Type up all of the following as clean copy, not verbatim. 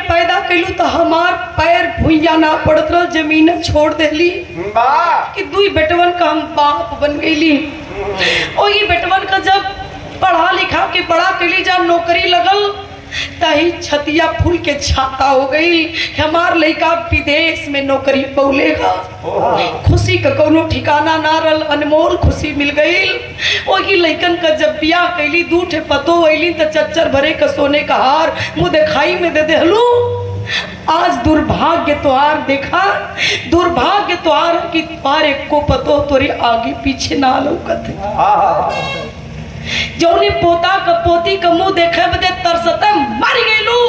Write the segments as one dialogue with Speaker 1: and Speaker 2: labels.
Speaker 1: पैदा कैलू तो हमार पैर भुइया ना पड़त रह, जमीन छोड़ देली कि दुई बेटवन का हम बाप बन गईली। और ये बेटवन का जब पढ़ा लिखा के बड़ा कैली, जब नौकरी लगल तही छतिया फूल के छाता हो गई। हमार लड़का विदेश में नौकरी पौलेगा, खुशी का कोनो ठिकाना ना रल, अनमोल खुशी मिल गई। वही लड़कन का जब बियाह कैली, दूठे पतो अली तो चच्चर भरे का सोने का हार मुँह दिखाई में दे देहलू। आज दुर्भाग्य त्योहार देखा, दुर्भाग्य त्योहार की त्योहार एक को पतो तोरे आगे पीछे ना लौकत। जौने पोता का पोती का मुंह देखे बदे तरसते मर गईलू,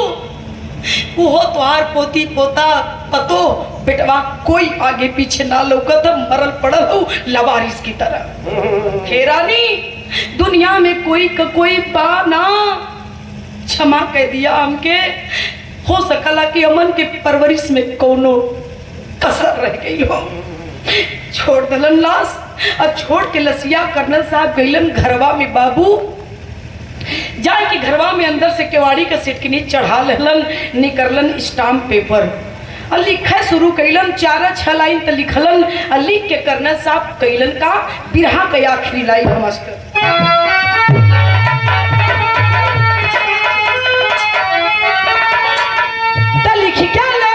Speaker 1: वो तोहार पोती पोता पतो बेटवा कोई आगे पीछे ना लौकत, मरल पड़ल हो लवारिस की तरह। हे रानी, दुनिया में कोई का कोई बा ना, क्षमा कह दिया हमके। हो सकला कि अमन के परवरिश में कोनो कसर रह गई हो। छोड़ दलन लाश, अब छोड़ के लसिया कर्नल साहब गईलन घरवा में। बाबू जाए कि घरवा में अंदर से केवाड़ी का सिटकनी चढ़ा लेलन, निकललन स्टाम्प पेपर और लिखे शुरू कैलन। 4-6 लाइन तो लिखलन और लिख के कर्नल साहब कैलन का बिरहा के आखिरी लाइन मास्टर। तो लिखी क्या ले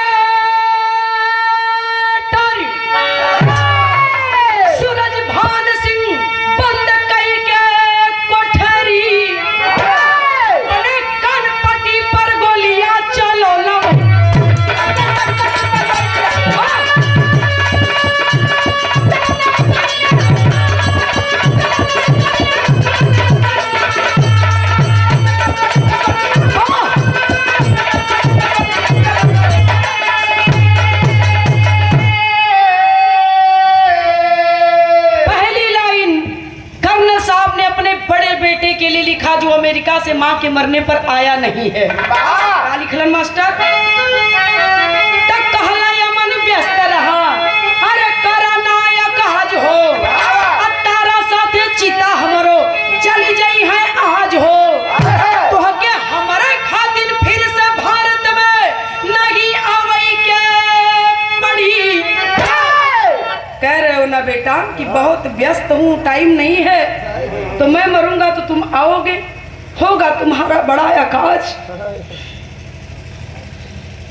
Speaker 1: जो अमेरिका से मां के मरने पर आया नहीं है। लिखलन मास्टर तक कहला यमन व्यस्त रहा, अरे करा नायक आज हो, तारा साथे चिता हमरो चली जाई है आज हो। तो के हमारे खातिर फिर से भारत में नहीं आवई के पड़ी। कह रहे हो ना बेटा कि बहुत व्यस्त हूँ, टाइम नहीं है, तो मैं मरूंगा तो तुम आओगे, होगा तुम्हारा बड़ा आकाश।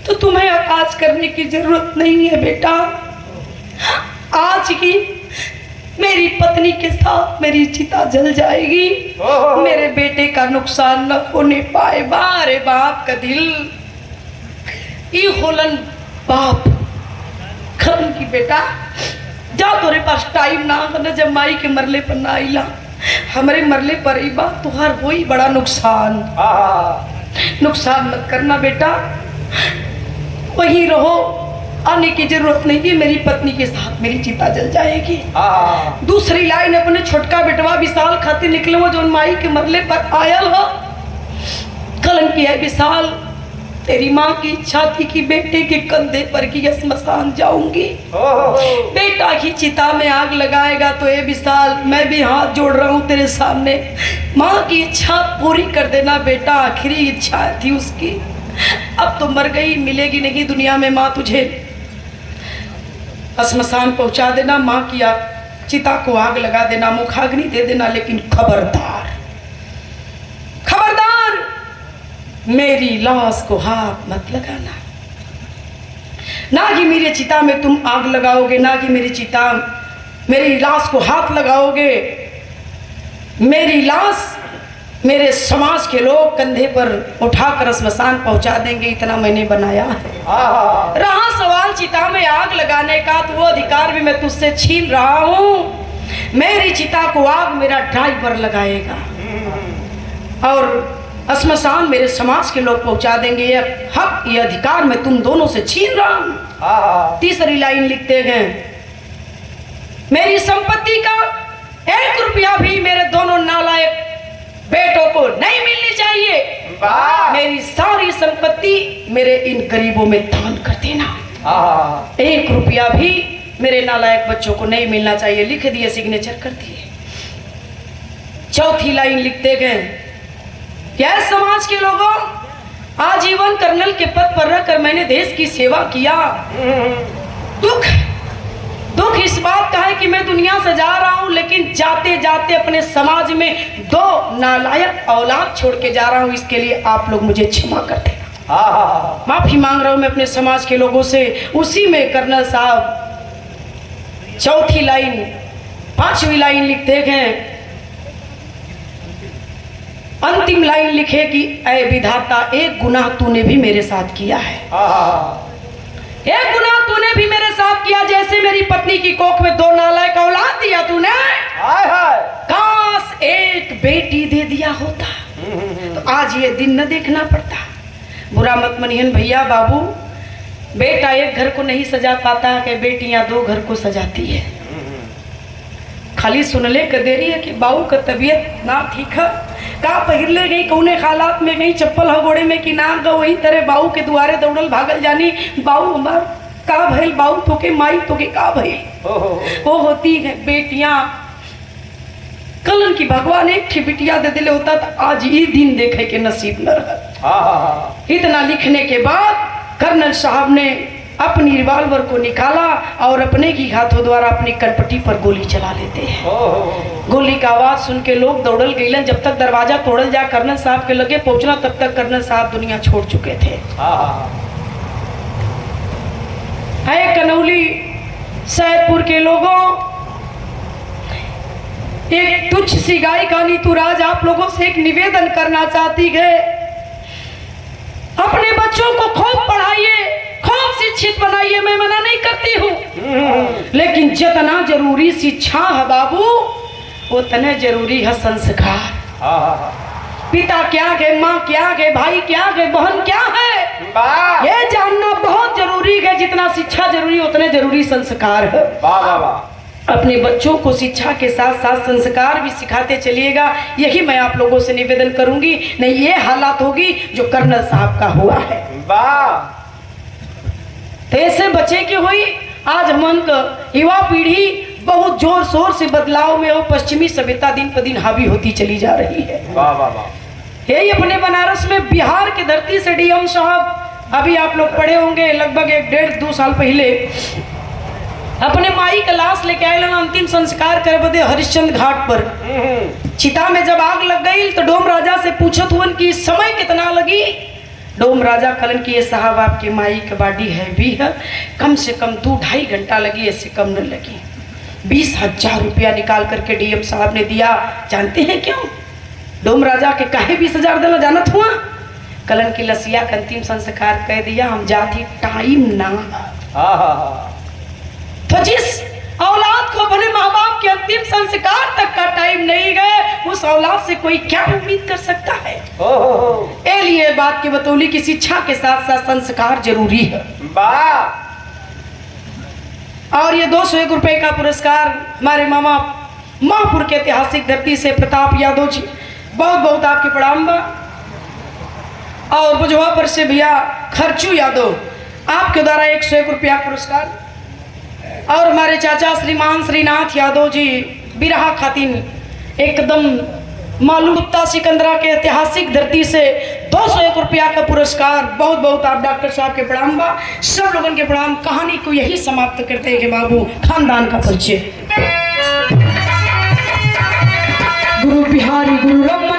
Speaker 1: तो तुम्हें आकाश करने की जरूरत नहीं है बेटा। आज ही मेरी पत्नी के साथ मेरी चिता जल जाएगी, मेरे बेटे का नुकसान न होने पाए। बारे बाप का दिल ई होलन बाप खन की बेटा जा, तोरे पास टाइम ना न, जब माई के मरले पर ना आइला, हमारे मरले पर ही बात तुहार वही बड़ा नुकसान। नुकसान मत करना बेटा, वही रहो, आने की जरूरत नहीं है। मेरी पत्नी के साथ मेरी चिता जल जाएगी। दूसरी लाइन अपने छोटका बेटवा विशाल खातिर निकले वो जो माई के मरले पर आयल हो। कलंक है विशाल, तेरी माँ की इच्छा थी कि बेटे के कंधे पर की स्मशान जाऊंगी, बेटा की चिता में आग लगाएगा। तो ये विशाल, मैं भी हाथ जोड़ रहा हूँ तेरे सामने, माँ की इच्छा पूरी कर देना बेटा, आखिरी इच्छा थी उसकी। अब तो मर गई, मिलेगी नहीं दुनिया में माँ तुझे, स्मशान पहुंचा देना, माँ की चिता को आग लगा देना, मुखाग्नि दे देना। लेकिन खबरदार, खबरदार मेरी लाश को हाथ मत लगाना। ना कि मेरी चिता में तुम आग लगाओगे, ना कि मेरी लाश को हाथ लगाओगे। मेरी लाश मेरे समाज के लोग कंधे पर उठाकर स्मशान पहुंचा देंगे, इतना मैंने बनाया है। रहा सवाल चिता में आग लगाने का, तो वो अधिकार भी मैं तुझसे छीन रहा हूं। मेरी चिता को आग मेरा ड्राइवर लगाएगा और स्मशान मेरे समाज के लोग पहुंचा देंगे। ये हक, ये अधिकार मैं तुम दोनों से छीन रहा हूं। तीसरी लाइन लिखते हैं, मेरी संपत्ति का 1 रुपया भी मेरे दोनों नालायक बेटों को नहीं मिलनी चाहिए। मेरी सारी संपत्ति मेरे इन गरीबों में दान कर देना। 1 रुपया भी मेरे नालायक बच्चों को नहीं मिलना चाहिए। लिख दिए, सिग्नेचर कर दिए। चौथी लाइन लिखते गए, क्या समाज के लोगों, आजीवन कर्नल के पद पर रख कर मैंने देश की सेवा किया। दुख दुख इस बात का है कि मैं दुनिया से जा रहा हूं, लेकिन जाते जाते अपने समाज में 2 नालायक औलाद छोड़ के जा रहा हूं। इसके लिए आप लोग मुझे क्षमा कर देना। माफी मांग रहा हूं मैं अपने समाज के लोगों से। उसी में कर्नल साहब चौथी लाइन 5वीं लाइन लिखते हैं, अंतिम लाइन लिखे कि ऐ विधाता, एक गुनाह तूने भी मेरे साथ किया है। एक गुनाह तूने भी मेरे साथ किया, जैसे मेरी पत्नी की कोख में 2 नालायक औलाद दिया तूने, काश एक बेटी दे दिया होता तो आज ये दिन न देखना पड़ता। बुरा मत मनियन भैया बाबू, बेटा एक घर को नहीं सजा पाता कि बेटियां 2 घर को सजाती है। खाली सुनले के देरी है कि बाबू का तबीयत ना ठीक है, का पहिरले गई कौने हालात में गई, चप्पल हो गोड़े में कि ना गो, वही तरह बाऊ के दुआरे दौड़ल भागल जानी, बाऊ हमार का भइल, बाऊ तो के माई तो के का भइल। वो होती है बेटियां। कलन की भगवान एकठी बिटिया दे दिले होता तो आज ये दिन देखे के नसीब न रहा। इतना लिखने के बाद कर्नल साहब ने अपनी रिवाल्वर को निकाला और अपने ही हाथों द्वारा अपनी कनपट्टी पर गोली चला लेते हैं। गोली का आवाज सुन के लोग दौड़ल गईलन। जब तक दरवाजा तोड़ल जा कर्नल साहब के लगे पहुंचना, तब तक कर्नल साहब दुनिया छोड़ चुके थे। है कनौली सैदपुर के लोगों, एक तुच्छ सी गायिका नीतू राज आप लोगों से एक निवेदन करना चाहती है। अपने बच्चों को खूब पढ़ाइए, खूब शिक्षित बनाइए, मैं मना नहीं करती हूँ, लेकिन जितना जरूरी शिक्षा है बाबू, उतने जरूरी है संस्कार। पिता क्या है, माँ क्या है, भाई क्या है, बहन क्या है, ये जानना बहुत जरूरी है। जितना शिक्षा जरूरी उतने जरूरी संस्कार है। अपने बच्चों को शिक्षा के साथ साथ संस्कार भी सिखाते चलिएगा, यही मैं आप लोगों से निवेदन करूंगी। नहीं ये हालात होगी जो कर्नल साहब का हुआ है। तो ऐसे बच्चे की हुई आज मन का युवा पीढ़ी बहुत जोर शोर से बदलाव में और पश्चिमी सभ्यता दिन पर दिन हावी होती चली जा रही है। यही अपने बनारस में बिहार की धरती से डीएम साहब, अभी आप लोग पढ़े होंगे, लगभग 1-1.5-2 साल पहले अपने माई का लाश लेके आए अंतिम संस्कार करे बदे हरिश्चंद्र घाट पर। चिता में जब आग लग गई तो डोम राजा से पूछत हुआ कि समय कितना लगी। डोम राजा कलन की ये साहब आपके माई का बाडी है भी है, कम से कम 2-2.5 घंटा लगी, ऐसे कम न लगी। 20,000 रुपया निकाल करके डीएम साहब ने दिया। जानते हैं क्यों? डोम राजा के काहे 20,000 देना जानत हुआ? कलन की लसिया का अंतिम संस्कार कह दिया, हम जाती टाइम ना। तो जिस औलाद को अपने माँ बाप के अंतिम संस्कार तक का टाइम नहीं गए, उस औलाद से कोई क्या उम्मीद कर सकता है। ए लिए बात की बतौली की शिक्षा के साथ साथ संस्कार जरूरी है। और ये 201 रुपए का पुरस्कार हमारे मामा महापुर के ऐतिहासिक धरती से प्रताप यादव जी, बहुत बहुत आपके प्रणाम बा। और बुझवा पर से भैया खर्चू यादव, आपके द्वारा 101 रुपया पुरस्कार। और हमारे चाचा श्रीमान श्रीनाथ यादव जी बिरहा खातिन एकदम मालूम गुप्ता सिकंदरा के ऐतिहासिक धरती से 201 रुपया का पुरस्कार। बहुत बहुत आप डॉक्टर साहब के प्रणाम बा, सब लोगों के प्रणाम। कहानी को यही समाप्त करते हैं कि बाबू खानदान का परिचय। गुरु बिहारी गुरु रमन